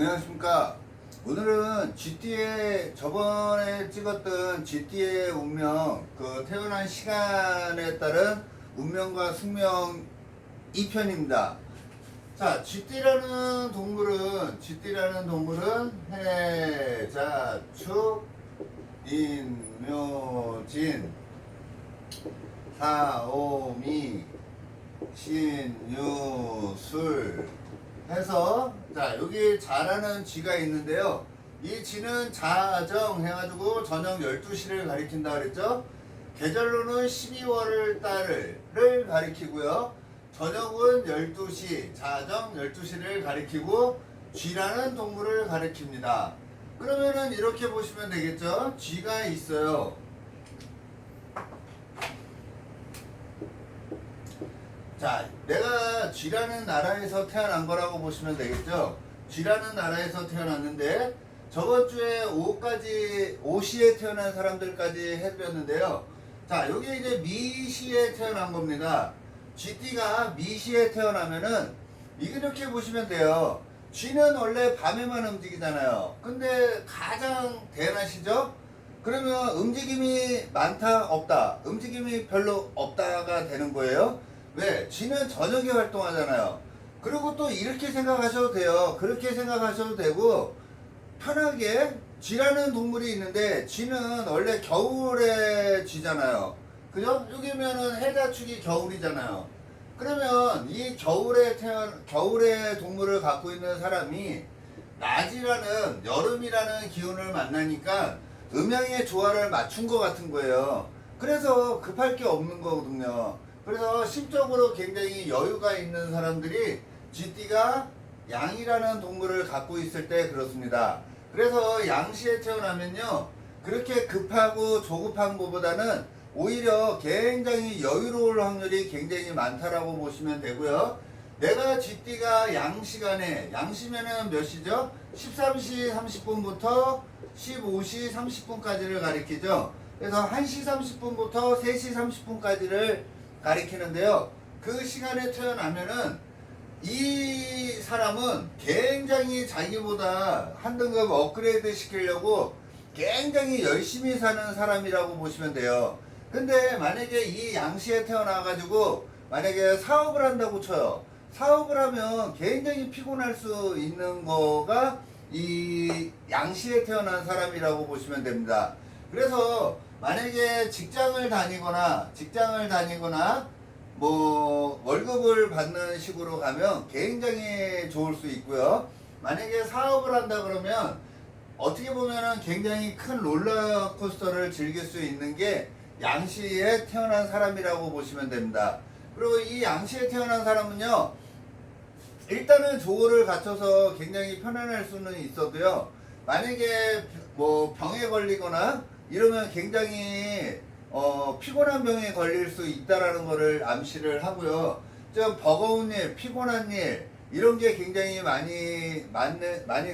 안녕하십니까. 오늘은 GT의 저번에 찍었던 GT의 운명, 그 태어난 시간에 따른 운명과 숙명 2편입니다. 자, GT라는 동물은 해자축, 인묘진, 사오미, 신유술 해서, 자, 여기 자라는 쥐가 있는데요. 이 쥐는 자정 해가지고 저녁 12시를 가리킨다 그랬죠. 계절로는 12월 달을 가리키고요. 저녁은 12시, 자정 12시를 가리키고 쥐라는 동물을 가리킵니다. 그러면은 이렇게 보시면 되겠죠. 쥐가 있어요. 자, 내가 쥐라는 나라에서 태어난 거라고 보시면 되겠죠. 쥐라는 나라에서 태어났는데 저번 주에 오시에 태어난 사람들까지 해드렸는데요. 자, 여기 이제 미시에 태어난 겁니다. 쥐띠가 미시에 태어나면은 이렇게 보시면 돼요. 쥐는 원래 밤에만 움직이잖아요. 근데 가장 대낮이죠. 그러면 움직임이 많다 없다, 움직임이 별로 없다가 되는 거예요. 왜? 쥐는 저녁에 활동하잖아요. 그리고 또 이렇게 생각하셔도 돼요. 그렇게 생각하셔도 되고, 편하게 쥐라는 동물이 있는데 쥐는 원래 겨울에 쥐잖아요. 그죠? 여기면은 해자축이 겨울이잖아요. 그러면 이 겨울에 동물을 갖고 있는 사람이 낮이라는 여름이라는 기운을 만나니까 음양의 조화를 맞춘 것 같은 거예요. 그래서 급할 게 없는 거거든요. 그래서 심적으로 굉장히 여유가 있는 사람들이 쥐띠가 양이라는 동물을 갖고 있을 때 그렇습니다. 그래서 양시에 태어나면요, 그렇게 급하고 조급한 것보다는 오히려 굉장히 여유로울 확률이 굉장히 많다라고 보시면 되고요. 내가 쥐띠가 양시간에, 양시면은 몇 시죠? 13시 30분부터 15시 30분까지를 가리키죠. 그래서 1시 30분부터 3시 30분까지를 가리키는데요. 그 시간에 태어나면은 이 사람은 굉장히 자기보다 한 등급 업그레이드 시키려고 굉장히 열심히 사는 사람이라고 보시면 돼요. 근데 만약에 이 양시에 태어나가지고 만약에 사업을 한다고 쳐요. 사업을 하면 굉장히 피곤할 수 있는 거가 이 양시에 태어난 사람이라고 보시면 됩니다. 그래서 만약에 직장을 다니거나 뭐 월급을 받는 식으로 가면 굉장히 좋을 수 있고요. 만약에 사업을 한다 그러면 어떻게 보면은 굉장히 큰 롤러코스터를 즐길 수 있는 게 양시에 태어난 사람이라고 보시면 됩니다. 그리고 이 양시에 태어난 사람은요, 일단은 조호를 갖춰서 굉장히 편안할 수는 있어도요, 만약에 뭐 병에 걸리거나 이러면 굉장히 피곤한 병에 걸릴 수 있다라는 거를 암시를 하고요. 좀 버거운 일, 피곤한 일 이런 게 굉장히 많이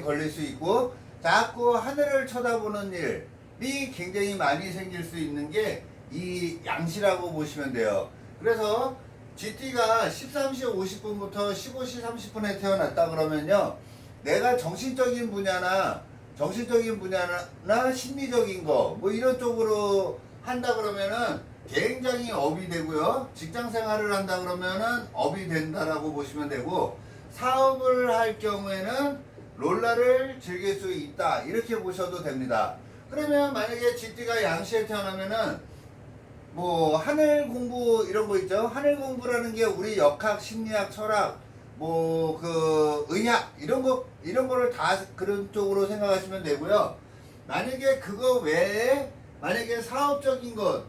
걸릴 수 있고, 자꾸 하늘을 쳐다보는 일이 굉장히 많이 생길 수 있는 게 이 양시라고 보시면 돼요. 그래서 GT가 13시 50분부터 15시 30분에 태어났다 그러면요, 내가 정신적인 분야나 심리적인 거 뭐 이런 쪽으로 한다 그러면은 굉장히 업이 되고요. 직장 생활을 한다 그러면은 업이 된다라고 보시면 되고, 사업을 할 경우에는 롤라를 즐길 수 있다 이렇게 보셔도 됩니다. 그러면 만약에 GT가 양시에 태어나면은 뭐 하늘 공부 이런 거 있죠. 하늘 공부라는 게 우리 역학, 심리학, 철학, 뭐 그 의학 이런 거를 다 그런 쪽으로 생각하시면 되고요. 만약에 그거 외에 만약에 사업적인 것,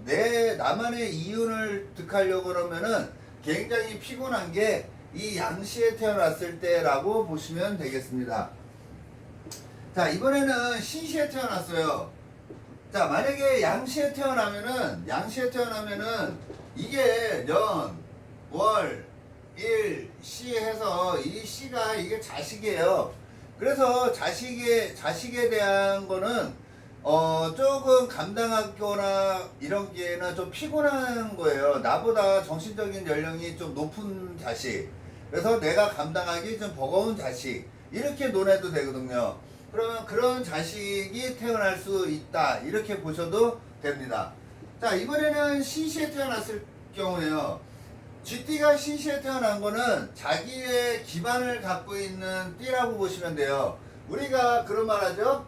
나만의 이윤을 득하려고 그러면은 굉장히 피곤한 게 이 양시에 태어났을 때라고 보시면 되겠습니다. 자, 이번에는 신시에 태어났어요. 자, 만약에 양시에 태어나면은 이게 년, 월, 일, 시 해서 이 시가 이게 자식이에요. 그래서 자식에 대한 거는 조금 감당하거나 이런 게는 좀 피곤한 거예요. 나보다 정신적인 연령이 좀 높은 자식. 그래서 내가 감당하기 좀 버거운 자식. 이렇게 논해도 되거든요. 그러면 그런 자식이 태어날 수 있다 이렇게 보셔도 됩니다. 자, 이번에는 신시에 태어났을 경우에요. 쥐띠가 신시에 태어난 거는 자기의 기반을 갖고 있는 띠라고 보시면 돼요. 우리가 그런 말 하죠.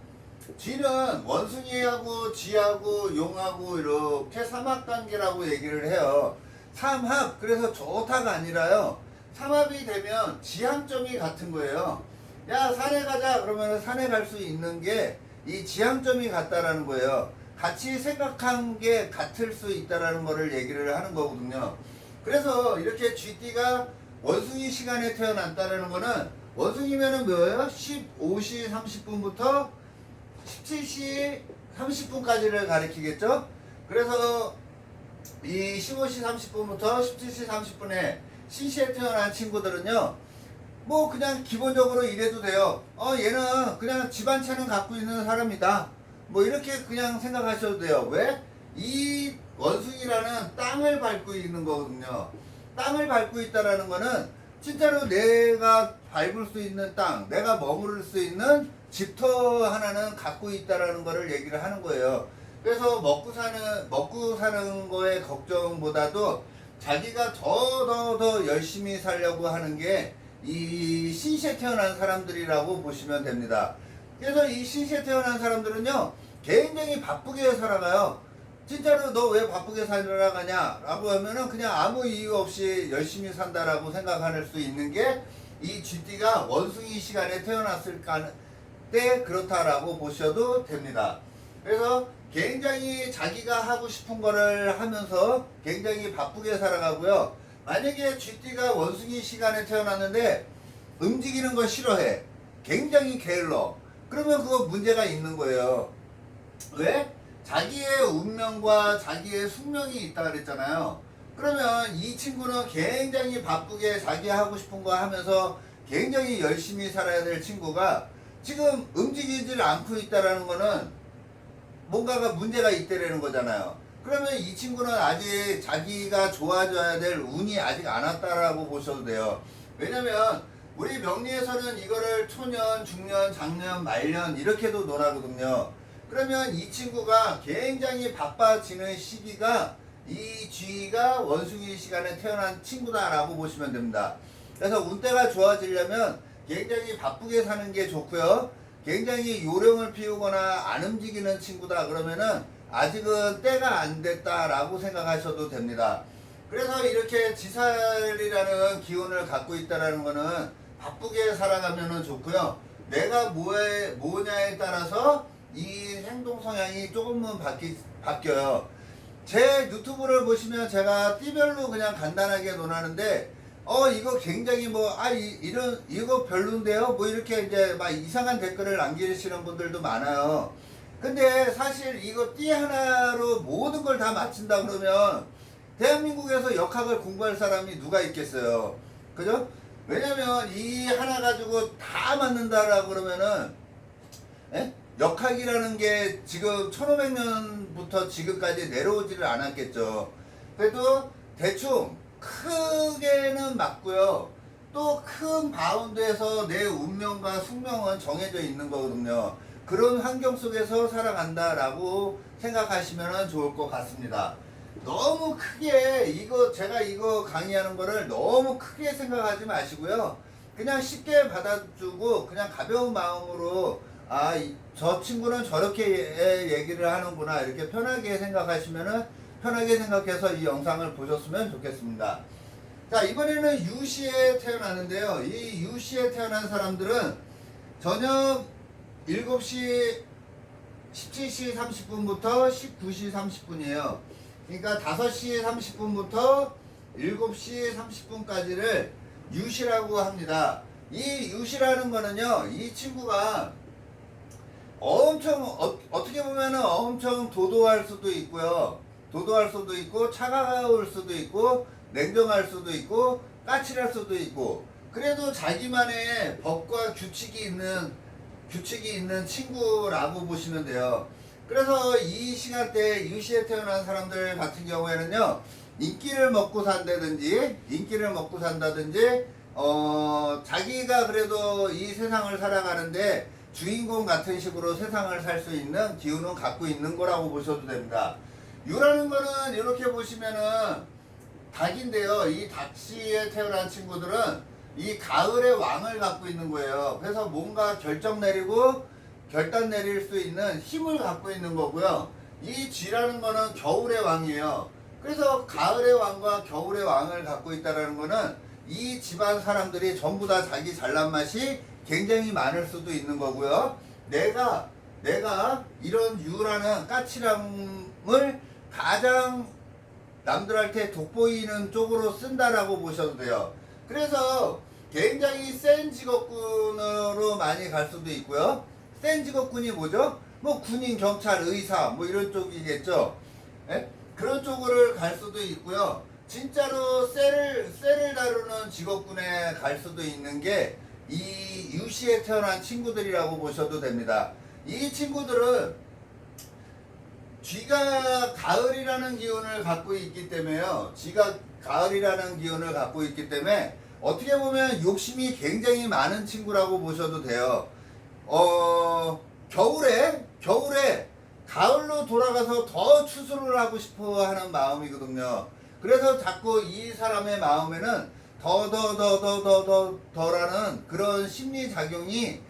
쥐는 원숭이하고 쥐하고 용하고 이렇게 삼합관계라고 얘기를 해요. 삼합, 그래서 좋다가 아니라요. 삼합이 되면 지향점이 같은 거예요. 야, 산에 가자 그러면 산에 갈 수 있는 게 이 지향점이 같다라는 거예요. 같이 생각한 게 같을 수 있다라는 거를 얘기를 하는 거거든요. 그래서 이렇게 쥐띠가 원숭이 시간에 태어났다라는 거는, 원숭이면은 뭐예요? 15시 30분부터 17시 30분까지를 가리키겠죠? 그래서 이 15시 30분부터 17시 30분에 신시에 태어난 친구들은요, 뭐 그냥 기본적으로 이래도 돼요. 얘는 그냥 집안채는 갖고 있는 사람이다, 뭐 이렇게 그냥 생각하셔도 돼요. 왜? 이 원숭이라는 땅을 밟고 있는 거거든요. 땅을 밟고 있다라는 거는 진짜로 내가 밟을 수 있는 땅, 내가 머무를 수 있는 집터 하나는 갖고 있다라는 거를 얘기를 하는 거예요. 그래서 먹고 사는 거에 걱정보다도 자기가 더 열심히 살려고 하는 게 이 신시에 태어난 사람들이라고 보시면 됩니다. 그래서 이 신시에 태어난 사람들은요, 굉장히 바쁘게 살아가요. 진짜로 너 왜 바쁘게 살아가냐 라고 하면은 그냥 아무 이유 없이 열심히 산다라고 생각할 수 있는 게 이 쥐띠가 원숭이 시간에 태어났을 때 그렇다라고 보셔도 됩니다. 그래서 굉장히 자기가 하고 싶은 거를 하면서 굉장히 바쁘게 살아가고요. 만약에 쥐띠가 원숭이 시간에 태어났는데 움직이는 거 싫어해, 굉장히 게을러, 그러면 그거 문제가 있는 거예요. 왜? 자기의 운명과 자기의 숙명이 있다 그랬잖아요. 그러면 이 친구는 굉장히 바쁘게 자기 하고 싶은 거 하면서 굉장히 열심히 살아야 될 친구가 지금 움직이질 않고 있다라는 거는 뭔가가 문제가 있다라는 거잖아요. 그러면 이 친구는 아직 자기가 좋아져야 될 운이 아직 안 왔다라고 보셔도 돼요. 왜냐면 우리 명리에서는 이거를 초년, 중년, 장년, 말년 이렇게도 논하거든요. 그러면 이 친구가 굉장히 바빠지는 시기가 이 쥐가 원숭이 시간에 태어난 친구다라고 보시면 됩니다. 그래서 운때가 좋아지려면 굉장히 바쁘게 사는 게 좋고요. 굉장히 요령을 피우거나 안 움직이는 친구다 그러면은 아직은 때가 안 됐다라고 생각하셔도 됩니다. 그래서 이렇게 지살이라는 기운을 갖고 있다라는 거는 바쁘게 살아가면은 좋고요. 내가 뭐냐에 따라서 이 행동 성향이 조금은 바뀌어요. 제 유튜브를 보시면 제가 띠별로 그냥 간단하게 논하는데, 이거 굉장히 이거 별론데요? 뭐 이렇게 이제 막 이상한 댓글을 남기시는 분들도 많아요. 근데 사실 이거 띠 하나로 모든 걸 다 맞춘다 그러면 대한민국에서 역학을 공부할 사람이 누가 있겠어요? 그죠? 왜냐면 이 하나 가지고 다 맞는다라고 그러면은, 역학이라는 게 지금 1500년부터 지금까지 내려오지를 않았겠죠. 그래도 대충 크게는 맞고요. 또 큰 바운드에서 내 운명과 숙명은 정해져 있는 거거든요. 그런 환경 속에서 살아간다라고 생각하시면 좋을 것 같습니다. 너무 크게 제가 이거 강의하는 거를 너무 크게 생각하지 마시고요. 그냥 쉽게 받아주고 그냥 가벼운 마음으로 저 친구는 저렇게 얘기를 하는구나 이렇게 편하게 생각하시면은 편하게 생각해서 이 영상을 보셨으면 좋겠습니다. 자, 이번에는 유시에 태어났는데요. 이 유시에 태어난 사람들은 저녁 7시 17시 30분부터 19시 30분이에요. 그러니까 5시 30분부터 7시 30분까지를 유시라고 합니다. 이 유시라는 거는요, 이 친구가 엄청 어떻게 보면은 엄청 도도할 수도 있고요. 도도할 수도 있고 차가울 수도 있고 냉정할 수도 있고 까칠할 수도 있고, 그래도 자기만의 법과 규칙이 있는 친구라고 보시면 돼요. 그래서 이 시간대 유시에 태어난 사람들 같은 경우에는요, 인기를 먹고 산다든지 자기가 그래도 이 세상을 살아가는데 주인공 같은 식으로 세상을 살 수 있는 기운은 갖고 있는 거라고 보셔도 됩니다. 유라는 거는 이렇게 보시면은 닭인데요. 이 닭씨에 태어난 친구들은 이 가을의 왕을 갖고 있는 거예요. 그래서 뭔가 결정 내리고 결단 내릴 수 있는 힘을 갖고 있는 거고요. 이 쥐라는 거는 겨울의 왕이에요. 그래서 가을의 왕과 겨울의 왕을 갖고 있다는 거는 이 집안 사람들이 전부 다 자기 잘난 맛이 굉장히 많을 수도 있는 거고요. 내가 이런 유라는 까칠함을 가장 남들한테 돋보이는 쪽으로 쓴다라고 보셔도 돼요. 그래서 굉장히 센 직업군으로 많이 갈 수도 있고요. 센 직업군이 뭐죠? 뭐 군인, 경찰, 의사 뭐 이런 쪽이겠죠. 예? 그런 쪽으로 갈 수도 있고요. 진짜로 셀을 다루는 직업군에 갈 수도 있는 게 이 유시에 태어난 친구들이라고 보셔도 됩니다. 이 친구들은 쥐가 가을이라는 기운을 갖고 있기 때문에요. 쥐가 가을이라는 기운을 갖고 있기 때문에 어떻게 보면 욕심이 굉장히 많은 친구라고 보셔도 돼요. 겨울에 가을로 돌아가서 더 추수를 하고 싶어 하는 마음이거든요. 그래서 자꾸 이 사람의 마음에는 더라는 그런 심리작용이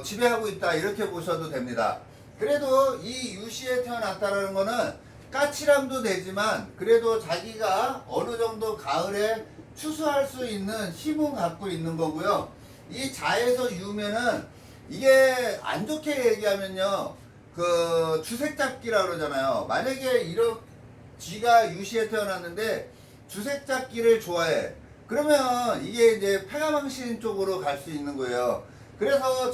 지배하고 있다 이렇게 보셔도 됩니다. 그래도 이 유시에 태어났다는 거는 까칠함도 되지만 그래도 자기가 어느 정도 가을에 추수할 수 있는 힘은 갖고 있는 거고요. 이 자에서 유면은 이게 안 좋게 얘기하면요. 그 주색잡기라 그러잖아요. 만약에 이런 쥐가 유시에 태어났는데 주색잡기를 좋아해. 그러면 이게 이제 폐가망신 쪽으로 갈 수 있는 거예요. 그래서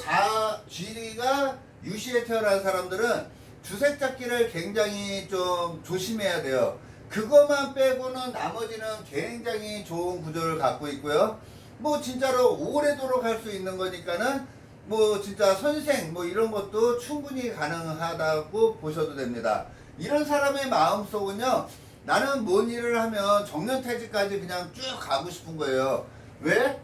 쥐가 유시에 태어난 사람들은 주색잡기를 굉장히 좀 조심해야 돼요. 그것만 빼고는 나머지는 굉장히 좋은 구조를 갖고 있고요. 뭐 진짜로 오래도록 할 수 있는 거니까는 뭐 진짜 선생 뭐 이런 것도 충분히 가능하다고 보셔도 됩니다. 이런 사람의 마음속은요. 나는 뭔 일을 하면 정년퇴직까지 그냥 쭉 가고 싶은 거예요. 왜?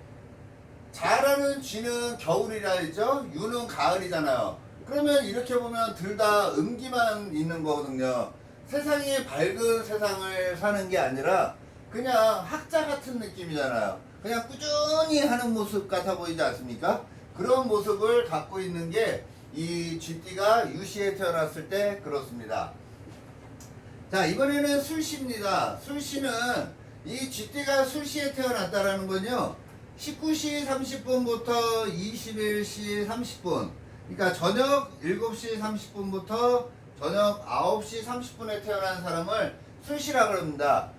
잘하는 쥐는 겨울이라 했죠. 유는 가을이잖아요. 그러면 이렇게 보면 둘 다 음기만 있는 거거든요. 세상이 밝은 세상을 사는 게 아니라 그냥 학자 같은 느낌이잖아요. 그냥 꾸준히 하는 모습 같아 보이지 않습니까? 그런 모습을 갖고 있는 게 이 쥐띠가 유시에 태어났을 때 그렇습니다. 자, 이번에는 술시입니다. 술시는 이 쥐띠가 술시에 태어났다라는 건요. 19시 30분부터 21시 30분 그러니까 저녁 7시 30분부터 저녁 9시 30분에 태어난 사람을 술시라 그럽니다.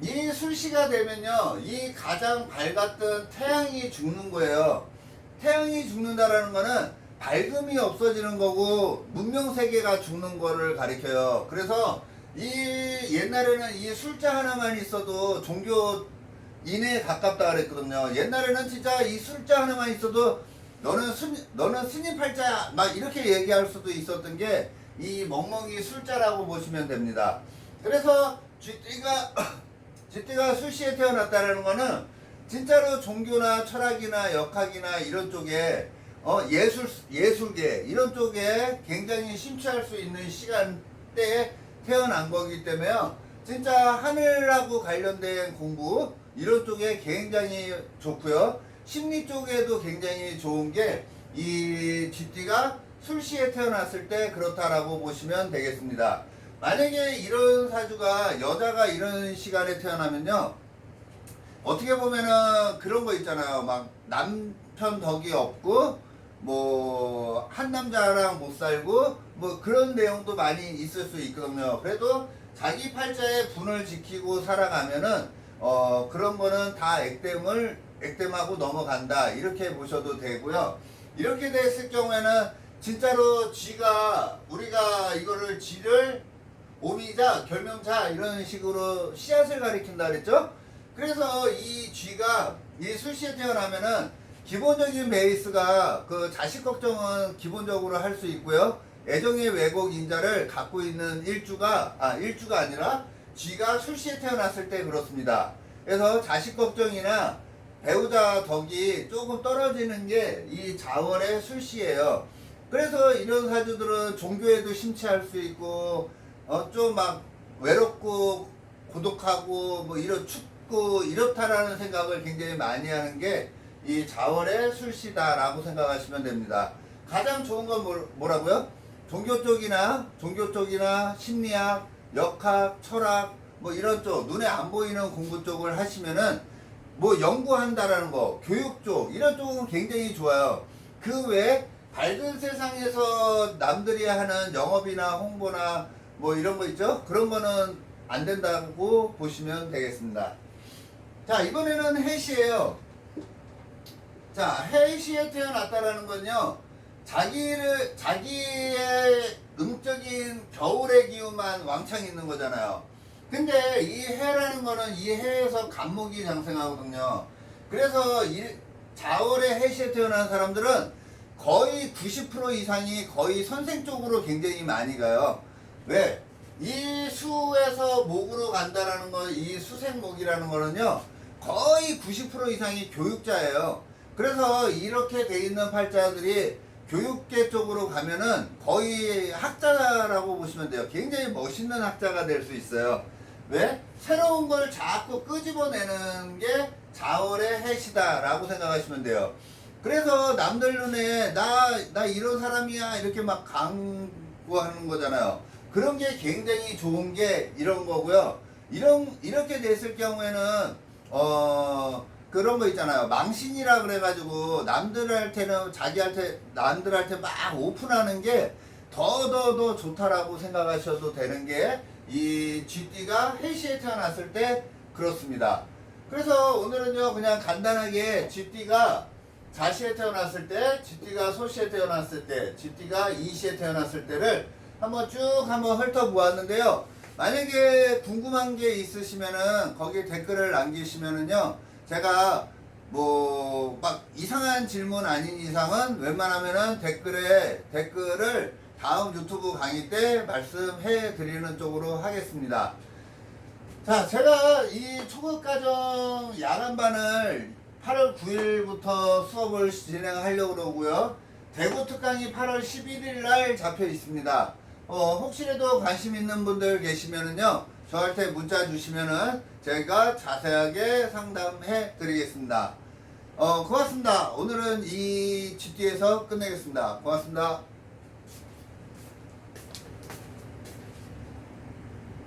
이 술시가 되면요. 이 가장 밝았던 태양이 죽는 거예요. 태양이 죽는다라는 거는 밝음이 없어지는 거고 문명세계가 죽는 거를 가리켜요. 그래서 이 옛날에는 이 술자 하나만 있어도 종교인에 가깝다 그랬거든요. 옛날에는 진짜 이 술자 하나만 있어도 너는 스님 팔자야 막 이렇게 얘기할 수도 있었던 게 이 멍멍이 술자라고 보시면 됩니다. 그래서 쥐띠가 술시에 태어났다는 거는 진짜로 종교나 철학이나 역학이나 이런 쪽에 예술계 이런 쪽에 굉장히 심취할 수 있는 시간대에 태어난 거기 때문에요. 진짜 하늘하고 관련된 공부 이런 쪽에 굉장히 좋고요. 심리 쪽에도 굉장히 좋은 게 이 쥐띠가 술시에 태어났을 때 그렇다라고 보시면 되겠습니다. 만약에 이런 사주가 여자가 이런 시간에 태어나면요. 어떻게 보면은 그런 거 있잖아요. 막 남편 덕이 없고 뭐 한 남자랑 못 살고 뭐 그런 내용도 많이 있을 수 있거든요. 그래도 자기 팔자의 분을 지키고 살아가면은 그런 거는 다 액땜하고 넘어간다 이렇게 보셔도 되고요. 이렇게 됐을 경우에는 진짜로 쥐가 우리가 이거를 쥐를 오미자 결명자 이런 식으로 씨앗을 가리킨다 그랬죠. 그래서 이 쥐가 이 술시에 태어나면은 기본적인 베이스가 그 자식 걱정은 기본적으로 할 수 있고요. 애정의 왜곡 인자를 갖고 있는 일주가 아니라 쥐가 술시에 태어났을 때 그렇습니다. 그래서 자식 걱정이나 배우자 덕이 조금 떨어지는 게 이 자월의 술시예요. 그래서 이런 사주들은 종교에도 심취할 수 있고 좀 막 외롭고 고독하고 뭐 이런 춥고 이렇다라는 생각을 굉장히 많이 하는 게 이 자월의 술시다라고 생각하시면 됩니다. 가장 좋은 건 뭐라고요? 종교 쪽이나 심리학, 역학, 철학 뭐 이런 쪽 눈에 안 보이는 공부 쪽을 하시면은 뭐 연구한다라는 거, 교육 쪽 이런 쪽은 굉장히 좋아요. 그 외에 밝은 세상에서 남들이 하는 영업이나 홍보나 뭐 이런 거 있죠? 그런 거는 안 된다고 보시면 되겠습니다. 자, 이번에는 해시예요. 자, 해시에 태어났다라는 건요, 자기의 음적인 겨울의 기운만 왕창 있는 거잖아요. 근데 이 해라는 거는 이 해에서 간목이 장생하거든요. 그래서 이 자월의 해시에 태어난 사람들은 거의 90% 이상이 거의 선생 쪽으로 굉장히 많이 가요. 왜? 이 수에서 목으로 간다라는 거, 이 수생목이라는 거는요, 거의 90% 이상이 교육자예요. 그래서 이렇게 돼 있는 팔자들이 교육계 쪽으로 가면은 거의 학자라고 보시면 돼요. 굉장히 멋있는 학자가 될 수 있어요. 왜? 새로운 걸 자꾸 끄집어내는 게 자월의 해시다라고 생각하시면 돼요. 그래서 남들 눈에 나 이런 사람이야 이렇게 막 강구하는 거잖아요. 그런 게 굉장히 좋은 게 이런 거고요. 이렇게 됐을 경우에는 그런 거 있잖아요. 망신이라 그래가지고 남들한테 막 오픈하는 게 더 좋다라고 생각하셔도 되는 게 이 쥐띠가 해시에 태어났을 때 그렇습니다. 그래서 오늘은요 그냥 간단하게 쥐띠가 자시에 태어났을 때, 쥐띠가 소시에 태어났을 때, 쥐띠가 이시에 태어났을 때를 한번 훑어보았는데요. 만약에 궁금한 게 있으시면은 거기 댓글을 남기시면은요, 제가 뭐 막 이상한 질문 아닌 이상은 웬만하면은 댓글을 다음 유튜브 강의 때 말씀해 드리는 쪽으로 하겠습니다. 자, 제가 이 초급과정 야간반을 8월 9일부터 수업을 진행하려고 그러고요. 대구 특강이 8월 11일 날 잡혀 있습니다. 혹시라도 관심 있는 분들 계시면은요, 저한테 문자 주시면은 제가 자세하게 상담해 드리겠습니다. 고맙습니다. 오늘은 이 GT에서 끝내겠습니다. 고맙습니다.